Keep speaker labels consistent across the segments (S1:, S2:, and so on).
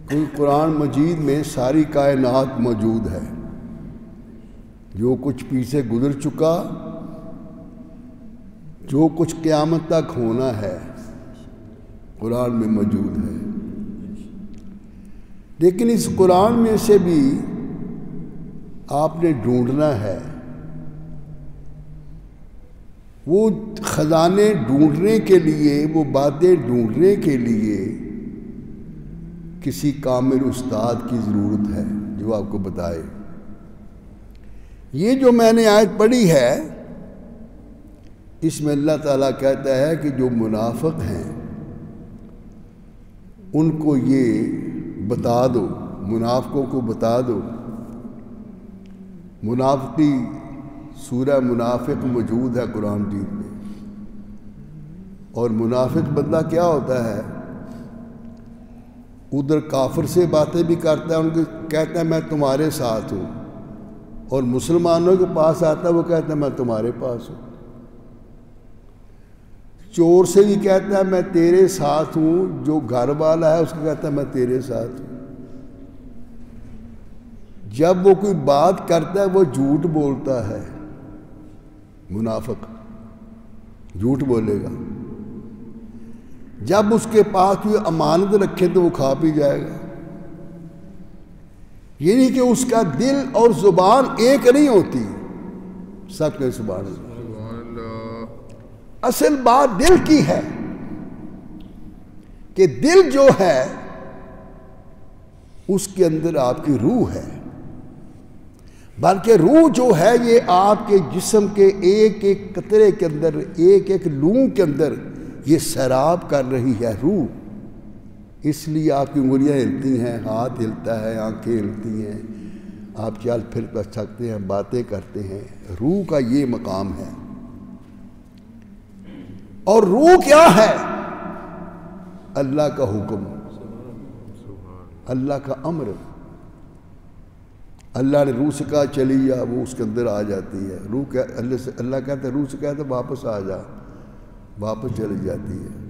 S1: کہ قرآن مجید میں ساری کائنات موجود ہے، جو کچھ پیچھے گزر چکا، جو کچھ قیامت تک ہونا ہے قرآن میں موجود ہے۔ لیکن اس قرآن میں سے بھی آپ نے ڈھونڈنا ہے، وہ خزانے ڈھونڈنے کے لیے، وہ باتیں ڈھونڈنے کے لیے کسی کامل استاد کی ضرورت ہے جو آپ کو بتائے۔ یہ جو میں نے آیت پڑھی ہے، اس میں اللہ تعالیٰ کہتا ہے کہ جو منافق ہیں ان کو یہ بتا دو، منافقوں کو بتا دو۔ منافقی سورہ منافق موجود ہے قرآن مجید میں، اور منافق بندہ کیا ہوتا ہے؟ ادھر کافر سے باتیں بھی کرتا ہے، ان کو کہتا ہے میں تمہارے ساتھ ہوں، اور مسلمانوں کے پاس آتا ہے وہ کہتا ہے میں تمہارے پاس ہوں۔ چور سے بھی کہتا ہے میں تیرے ساتھ ہوں، جو گھر والا ہے اس کو کہتا ہے میں تیرے ساتھ ہوں۔ جب وہ کوئی بات کرتا ہے وہ جھوٹ بولتا ہے، منافق جھوٹ بولے گا۔ جب اس کے پاس کوئی امانت رکھے تو وہ کھا پی جائے گا۔ یعنی کہ اس کا دل اور زبان ایک نہیں ہوتی۔ سب کے سبحان اللہ۔ اصل بات دل کی ہے کہ دل جو ہے اس کے اندر آپ کی روح ہے، بلکہ روح جو ہے یہ آپ کے جسم کے ایک ایک قطرے کے اندر، ایک ایک لوں کے اندر یہ سیراب کر رہی ہے روح۔ اس لیے آپ کی انگلیاں ہلتی ہیں، ہاتھ ہلتا ہے، آنکھیں ہلتی ہیں، آپ چل پھر سکتے ہیں، باتیں کرتے ہیں۔ روح کا یہ مقام ہے۔ اور روح کیا ہے؟ اللہ کا حکم، اللہ کا امر۔ اللہ نے روح سے کہا چلی جا، وہ اس کے اندر آ جاتی ہے۔ روح اللہ کہتا ہے، روح سے کہتا ہے واپس آ جا، واپس چلی جاتی ہے۔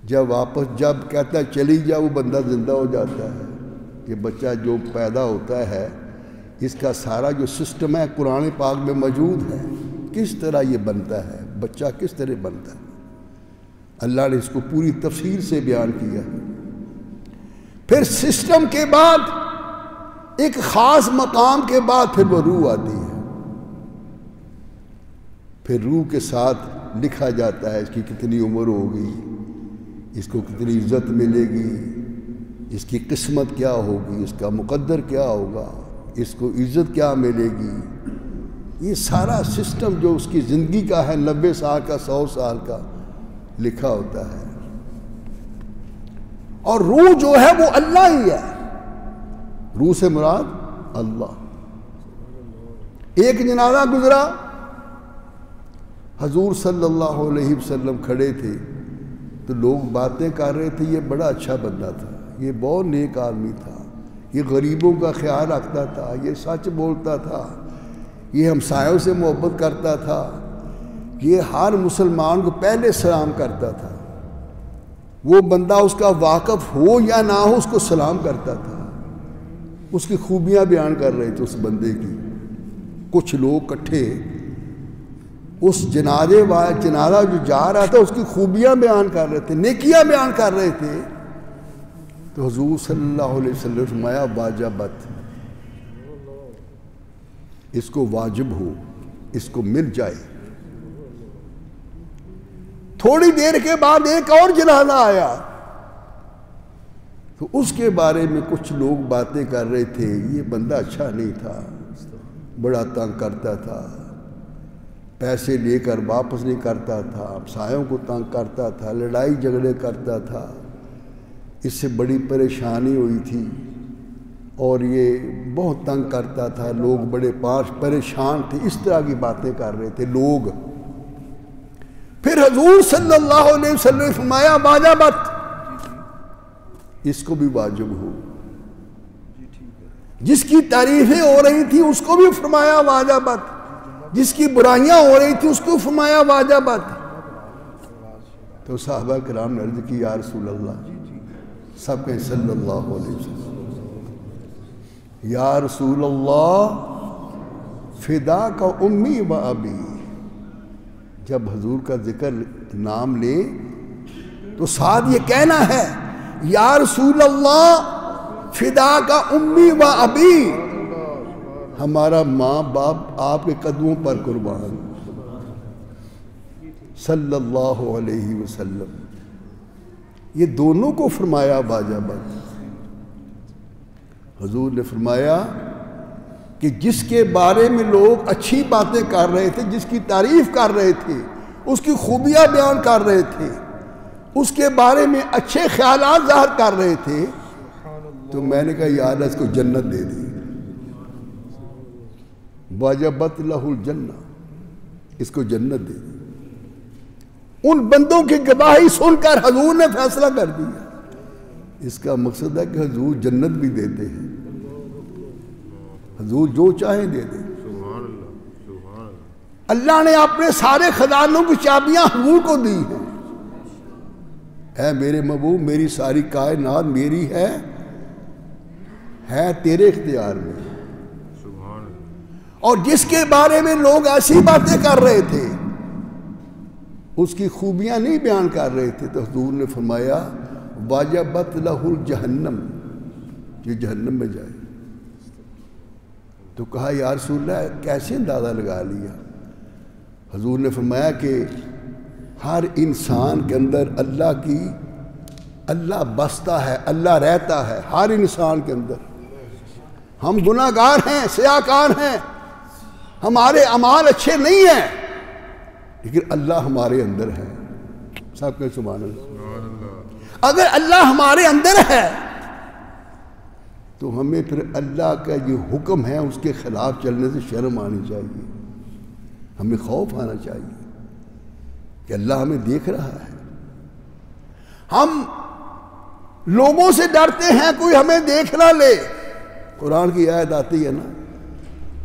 S1: جب کہتا ہے چلی جا، وہ بندہ زندہ ہو جاتا ہے۔ یہ بچہ جو پیدا ہوتا ہے اس کا سارا جو سسٹم ہے قرآن پاک میں موجود ہے، کس طرح یہ بنتا ہے، بچہ کس طرح بنتا ہے، اللہ نے اس کو پوری تفصیل سے بیان کیا ہے۔ پھر سسٹم کے بعد ایک خاص مقام کے بعد پھر وہ روح آتی ہے۔ پھر روح کے ساتھ لکھا جاتا ہے اس کی کتنی عمر ہوگی، اس کو کتنی عزت ملے گی، اس کی قسمت کیا ہوگی، اس کا مقدر کیا ہوگا، اس کو عزت کیا ملے گی۔ یہ سارا سسٹم جو اس کی زندگی کا ہے، 90 سال کا، 100 سال کا، لکھا ہوتا ہے۔ اور روح جو ہے وہ اللہ ہی ہے۔ روح سے مراد اللہ۔ ایک جنازہ گزرا، حضور صلی اللہ علیہ وسلم کھڑے تھے تو لوگ باتیں کر رہے تھے، یہ بڑا اچھا بندہ تھا، یہ بہت نیک آدمی تھا، یہ غریبوں کا خیال رکھتا تھا، یہ سچ بولتا تھا، یہ ہمسایوں سے محبت کرتا تھا، یہ ہر مسلمان کو پہلے سلام کرتا تھا۔ وہ بندہ اس کا واقف ہو یا نہ ہو اس کو سلام کرتا تھا۔ اس کی خوبیاں بیان کر رہے تھے اس بندے کی۔ کچھ لوگ کٹھے اس جنازہ جو جا رہا تھا اس کی خوبیاں بیان کر رہے تھے، نیکیاں بیان کر رہے تھے۔ تو حضور صلی اللہ علیہ وسلم نے فرمایا واجبت، اس کو واجب ہو، اس کو مل جائے۔ تھوڑی دیر کے بعد ایک اور جنازہ آیا تو اس کے بارے میں کچھ لوگ باتیں کر رہے تھے، یہ بندہ اچھا نہیں تھا، بڑا تنگ کرتا تھا، پیسے لے کر واپس نہیں کرتا تھا، ہمسایوں کو تنگ کرتا تھا، لڑائی جھگڑے کرتا تھا، اس سے بڑی پریشانی ہوئی تھی اور یہ بہت تنگ کرتا تھا، لوگ بڑے پریشان تھے، اس طرح کی باتیں کر رہے تھے لوگ۔ پھر حضور صلی اللہ علیہ وسلم نے فرمایا واجبت، اس کو بھی واجب ہو۔ جس کی تعریفیں ہو رہی تھی اس کو بھی فرمایا واجبت، جس کی برائیاں ہو رہی تھی اس کو فرمایا واجبت۔ تو صحابہ کرام نے عرض کی یا رسول اللہ سب کہیں صلی اللہ علیہ وسلم۔ یا رسول اللہ فدا کا امی و ابی، جب حضور کا ذکر نام لے تو ساتھ یہ کہنا ہے یا رسول اللہ فدا کا امی و ابی، ہمارا ماں باپ آپ کے قدموں پر قربان، صلی اللہ علیہ وسلم۔ یہ دونوں کو فرمایا باجابت۔ حضور نے فرمایا کہ جس کے بارے میں لوگ اچھی باتیں کر رہے تھے، جس کی تعریف کر رہے تھے، اس کی خوبیاں بیان کر رہے تھے، اس کے بارے میں اچھے خیالات ظاہر کر رہے تھے، تو میں نے کہا یا اللہ اس کو جنت دے دی، وجبت لہ الجنہ، اس کو جنت دے دی۔ ان بندوں کی گواہی سن کر حضور نے فیصلہ کر دیا۔ اس کا مقصد ہے کہ حضور جنت بھی دیتے ہیں، حضور جو چاہیں دے دیں۔ اللہ نے اپنے سارے خزانوں کی چابیاں حضور کو دی ہیں۔ اے میرے محبوب، میری ساری کائنات میری ہے تیرے اختیار میں، اور جس کے بارے میں لوگ ایسی باتیں کر رہے تھے، اس کی خوبیاں نہیں بیان کر رہے تھے، تو حضور نے فرمایا واجبت لہ الجہنم، یہ جہنم میں جائے۔ تو کہا یا رسول اللہ کیسے اندازہ لگا لیا؟ حضور نے فرمایا کہ ہر انسان کے اندر اللہ بستا ہے، اللہ رہتا ہے ہر انسان کے اندر۔ ہم گناہ گار ہیں، سیاہ کار ہیں، ہمارے اعمال اچھے نہیں ہیں، لیکن اللہ ہمارے اندر ہے۔ سب کہیں سبحان اللہ۔ اگر اللہ ہمارے اندر ہے تو ہمیں پھر اللہ کا یہ حکم ہے اس کے خلاف چلنے سے شرم آنی چاہیے، ہمیں خوف آنا چاہیے کہ اللہ ہمیں دیکھ رہا ہے۔ ہم لوگوں سے ڈرتے ہیں کوئی ہمیں دیکھ نہ لے۔ قرآن کی آیت آتی ہے نا،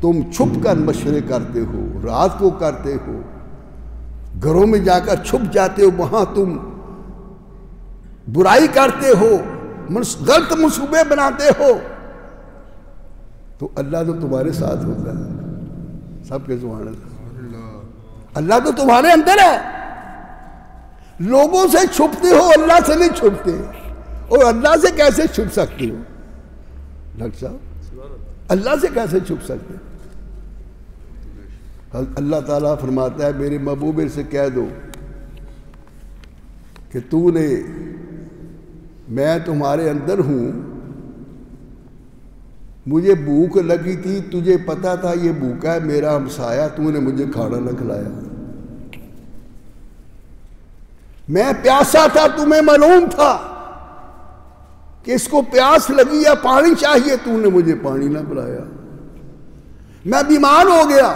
S1: تم چھپ کر مشورے کرتے ہو، رات کو کرتے ہو، گھروں میں جا کر چھپ جاتے ہو، وہاں تم برائی کرتے ہو، غلط منصوبے بناتے ہو، تو اللہ تو تمہارے ساتھ ہوتا ہے۔ سب کے سبحان اللہ۔ اللہ تو تمہارے اندر ہے۔ لوگوں سے چھپتے ہو، اللہ سے نہیں چھپتے، اور اللہ سے کیسے چھپ سکتے ہو؟ ڈاکٹر صاحب اللہ سے کیسے چھپ سکتے؟ اللہ تعالیٰ فرماتا ہے میرے محبوب سے کہہ دو کہ میں تمہارے اندر ہوں، مجھے بھوک لگی تھی، تجھے پتا تھا یہ بھوکا ہے میرا ہمسایہ، تو نے مجھے کھانا نہ کھلایا۔ میں پیاسا تھا، تمہیں معلوم تھا کہ اس کو پیاس لگی یا پانی چاہیے، تو نے مجھے پانی نہ پلایا۔ میں بیمار ہو گیا،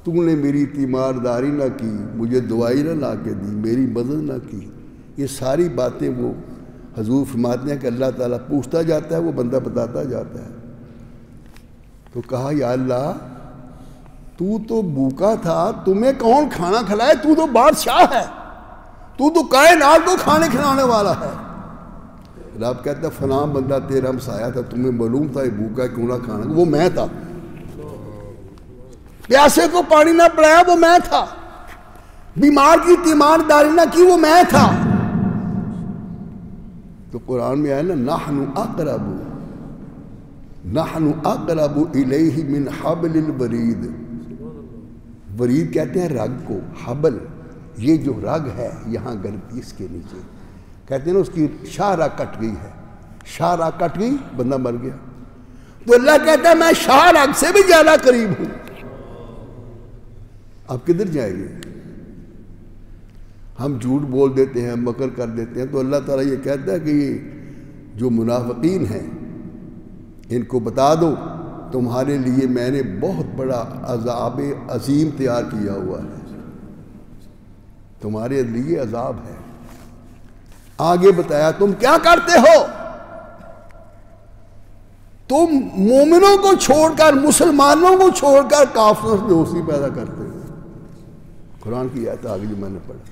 S1: تو نے میری تیمارداری نہ کی، مجھے دوائی نہ لا کے دی، میری مدد نہ کی۔ یہ ساری باتیں وہ حضور فرماتے ہیں کہ اللہ تعالیٰ پوچھتا جاتا ہے، وہ بندہ بتاتا جاتا ہے۔ تو کہا یا اللہ تو بھوکا تھا، تمہیں کون کھانا کھلائے؟ تو بادشاہ ہے، تو کائنات کو کھانے کھلانے والا ہے۔ رب کہتا ہے فلاں بندہ تیرا ہمسایہ تھا، تمہیں معلوم تھا یہ بھوکا کیوں نہ کھانا، وہ میں تھا۔ پیاسے کو پانی نہ پلایا، وہ میں تھا۔ بیمار کی تیمارداری نہ کی، وہ میں تھا۔ تو قرآن میں آیا نا نحن اقرب الیہ من حبل الورید۔ ورید کہتے ہیں رگ کو، حبل یہ جو رگ ہے یہاں گرتی اس کے نیچے، کہتے ہیں نا اس کی شاہراہ کٹ گئی ہے، شاہراہ کٹ گئی بندہ مر گیا۔ تو اللہ کہتا ہے میں شاہراہ سے بھی زیادہ قریب ہوں۔ آپ کدھر جائیں گے؟ ہم جھوٹ بول دیتے ہیں، مکر کر دیتے ہیں، تو اللہ تعالیٰ یہ کہتا ہے کہ یہ جو منافقین ہیں ان کو بتا دو تمہارے لیے میں نے بہت بڑا عذاب عظیم تیار کیا ہوا ہے، تمہارے لیے عذاب ہے۔ آگے بتایا تم کیا کرتے ہو؟ تم مومنوں کو چھوڑ کر، مسلمانوں کو چھوڑ کر کافروں سے دوستی پیدا کرتے ہو۔ قرآن کی آیت آگے جو میں نے پڑھا،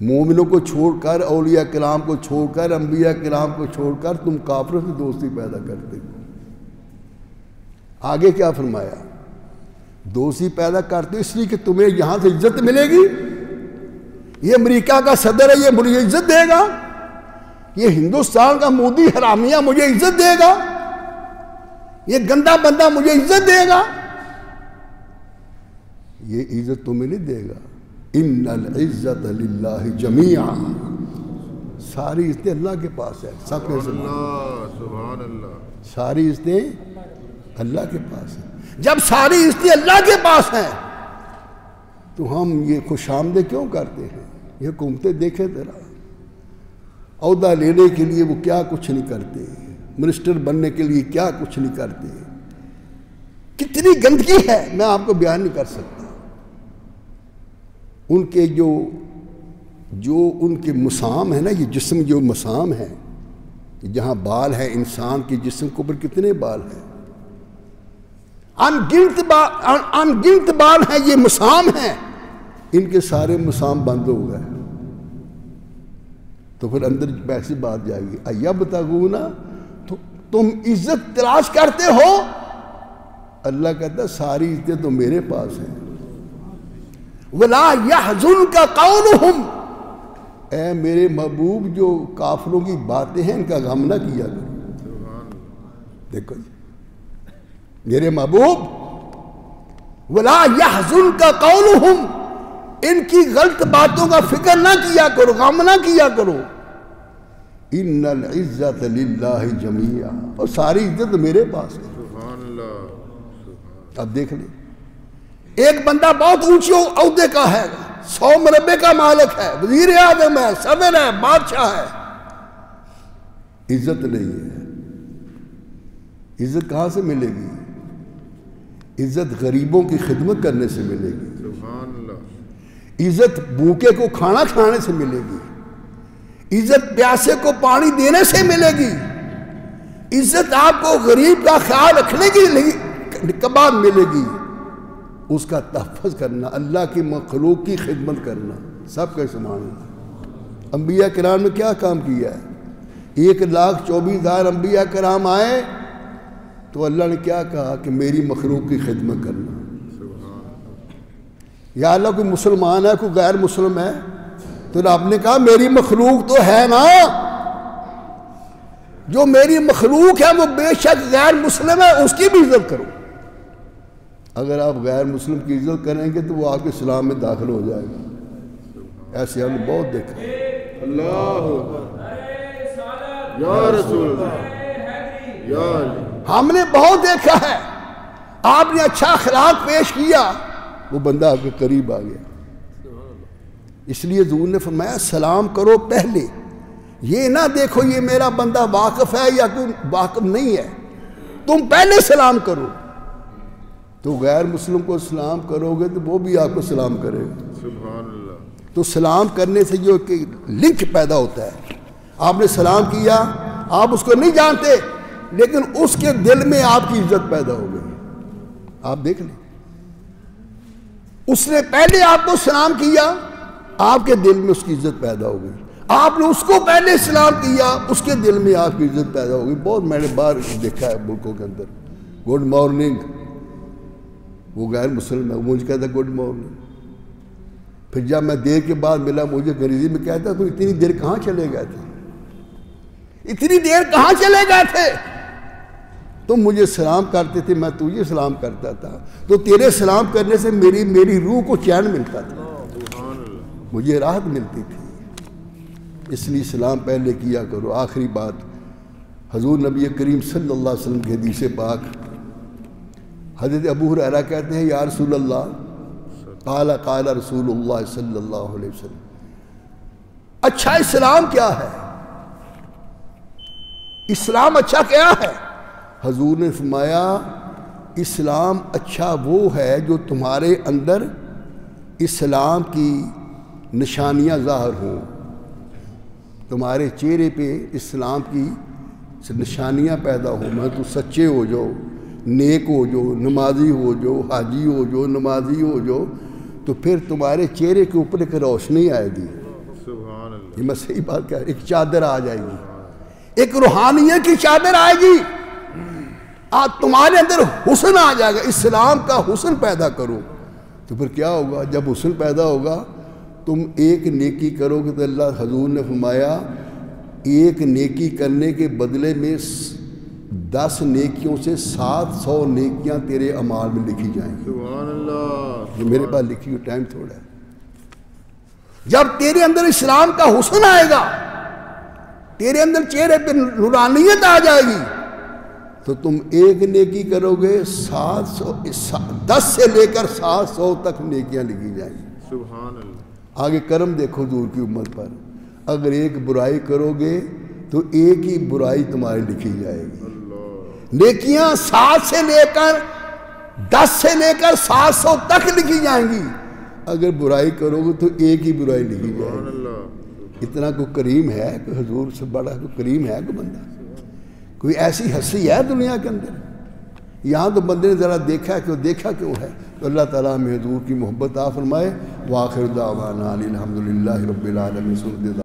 S1: مومنوں کو چھوڑ کر، اولیاء کرام کو چھوڑ کر، انبیاء کرام کو چھوڑ کر تم کافروں سے دوستی پیدا کرتے ہو۔ آگے کیا فرمایا؟ دوستی پیدا کرتے ہو اس لیے کہ تمہیں یہاں سے عزت ملے گی، یہ امریکہ کا صدر ہے یہ مجھے عزت دے گا، یہ ہندوستان کا مودی حرامیہ مجھے عزت دے گا، یہ گندا بندہ مجھے عزت دے گا۔ یہ عزت تمہیں نہیں دے گا۔ ان العزت للہ جمیعا، ساری عزتیں اللہ کے پاس ہے۔ سب میں سبحان اللہ، ساری عزتیں اللہ کے پاس ہیں۔ جب ساری عزتیں اللہ کے پاس ہیں تو ہم یہ خوش آمدید کیوں کرتے ہیں؟ یہ حکومتیں دیکھیں ذرا، عہدہ لینے کے لیے وہ کیا کچھ نہیں کرتے، منسٹر بننے کے لیے کیا کچھ نہیں کرتے، کتنی گندگی ہے میں آپ کو بیان نہیں کر سکتا۔ ان کے جو ان کے مسام ہے نا، یہ جسم جو مسام ہے، جہاں بال ہے انسان کے جسم کے اوپر کتنے بال ہیں؟ انگنت بال ہیں، یہ مسام ہیں، ان کے سارے مسام بند ہو گئے۔ تو پھر اندر ایسی بات جائے گی، ایبتغون، تو تم عزت تلاش کرتے ہو؟ اللہ کہتا ہے ساری عزتیں تو میرے پاس ہیں۔ وَلَا يَحْزُنْكَ قَوْلُهُمْ، اے میرے محبوب جو کافروں کی باتیں ہیں ان کا غم نہ کیا کرو۔ دیکھو جی میرے محبوب، وَلَا يَحْزُنْكَ قَوْلُهُمْ، ان کی غلط باتوں کا فکر نہ کیا کرو، غم نہ کیا کرو۔ ان العزت للہ جمیعا، اور ساری عزت میرے پاس ہے۔ سبحان اللہ۔ اب دیکھ لیں، ایک بندہ بہت اونچے عہدے کا ہے، 100 مربع کا مالک ہے، وزیر اعظم ہے، صدر ہے، بادشاہ ہے، عزت نہیں ہے۔ عزت کہاں سے ملے گی؟ عزت غریبوں کی خدمت کرنے سے ملے گی۔ سبحان اللہ۔ عزت بھوکے کو کھانا کھلانے سے ملے گی، عزت پیاسے کو پانی دینے سے ملے گی، عزت آپ کو غریب کا خیال رکھنے کے بعد ملے گی، اس کا تحفظ کرنا، اللہ کی مخلوق کی خدمت کرنا، سب کا سامان ہے۔ انبیاء کرام نے کیا کام کیا ہے؟ 1,24,000 انبیاء کرام آئے تو اللہ نے کیا کہا کہ میری مخلوق کی خدمت کرنا۔ یا اللہ کوئی مسلمان ہے کوئی غیر مسلم ہے تو آپ نے کہا میری مخلوق تو ہے نا، جو میری مخلوق ہے وہ بے شک غیر مسلم ہے، اس کی بھی عزت کرو۔ اگر آپ غیر مسلم کی عزت کریں گے تو وہ آپ کے اسلام میں داخل ہو جائے گا۔ ایسے ہم نے بہت دیکھا۔ اللہ یا رسول اللہ، ہم نے بہت دیکھا ہے، آپ نے اچھا اخلاق پیش کیا، وہ بندہ آپ کے قریب آ گیا۔ اس لیے حضور نے فرمایا سلام کرو پہلے، یہ نہ دیکھو یہ میرا بندہ واقف ہے یا کوئی واقف نہیں ہے، تم پہلے سلام کرو۔ تو غیر مسلم کو سلام کرو گے تو وہ بھی آپ کو سلام کرے گا۔ سبحان اللہ۔ تو سلام کرنے سے جو کہ لنک پیدا ہوتا ہے، آپ نے سلام کیا، آپ اس کو نہیں جانتے لیکن اس کے دل میں آپ کی عزت پیدا ہو گئی۔ آپ دیکھ لیں، اس نے پہلے آپ کو سلام کیا، آپ کے دل میں اس کی عزت پیدا ہو گئی۔ آپ نے اس کو پہلے سلام کیا، اس کے دل میں آپ کی عزت پیدا ہو گئی۔ بہت میں نے باہر دیکھا ہے ملکوں کے اندر، گڈ مارننگ، وہ غیر مسلم ہے، وہ مجھے کہتا گڈ مارننگ، پھر جب میں دیر کے بعد ملا مجھے انگریزی میں کہتا تو اتنی دیر کہاں چلے گئے تھے، اتنی دیر کہاں چلے گئے تھے؟ تم مجھے سلام کرتے تھے، میں تجھے سلام کرتا تھا، تو تیرے سلام کرنے سے میری روح کو چین ملتا تھا، مجھے راحت ملتی تھی۔ اس لیے سلام پہلے کیا کرو۔ آخری بات، حضور نبی کریم صلی اللہ علیہ وسلم کی حدیث پاک، حضرت ابو ہریرہ کہتے ہیں یا رسول اللہ، قال قال رسول اللہ صلی اللہ علیہ وسلم، اچھا اسلام کیا ہے؟ اسلام اچھا کیا ہے؟ حضور نے فرمایا اسلام اچھا وہ ہے جو تمہارے اندر اسلام کی نشانیاں ظاہر ہوں، تمہارے چہرے پہ اسلام کی نشانیاں پیدا ہوں، میں تو سچے ہو جاؤ، نیک ہو جاؤ، نمازی ہو جاؤ، حاجی ہو جاؤ، نمازی ہو جاؤ، تو پھر تمہارے چہرے کے اوپر ایک روشنی آئے گی۔ یہ میں صحیح بات کہہ رہا ہوں. ایک چادر آ جائے گی, ایک روحانیت کی چادر آئے گی, تمہارے اندر حسن آ جائے گا. اسلام کا حسن پیدا کرو. تو پھر کیا ہوگا؟ جب حسن پیدا ہوگا تم ایک نیکی کرو گے تو اللہ حضور نے فرمایا ایک نیکی کرنے کے بدلے میں 10 نیکیوں سے 700 نیکیاں تیرے اعمال میں لکھی جائیں گی.
S2: سبحان اللہ.
S1: یہ میرے پاس لکھی ہوئی ٹائم تھوڑا ہے. جب تیرے اندر اسلام کا حسن آئے گا, تیرے اندر چہرے پہ نورانیت آ جائے گی, تو تم ایک نیکی کرو گے 10 سے لے کر 700 تک نیکیاں لکھی جائیں گی.
S2: سبحان اللہ.
S1: آگے کرم دیکھو حضور کی امت پر. اگر ایک برائی کرو گے تو ایک ہی برائی تمہاری لکھی جائے گی. نیکیاں 7 سے لے کر 10 سے لے کر 700 تک لکھی جائیں گی. اگر برائی کرو گے تو ایک ہی برائی لکھی جائے گی. اتنا کوئی کریم ہے, کوئی حضور سے بڑا کوئی کریم ہے کوئی بندہ؟ کوئی ایسی ہستی ہے دنیا کے اندر؟ یہاں تو بندے نے ذرا دیکھا کہ وہ دیکھا کیوں ہے. تو اللہ تعالیٰ ہمیں حضور کی محبت عطا فرمائے. وآخر دعوانا الحمدللہ رب العالمین.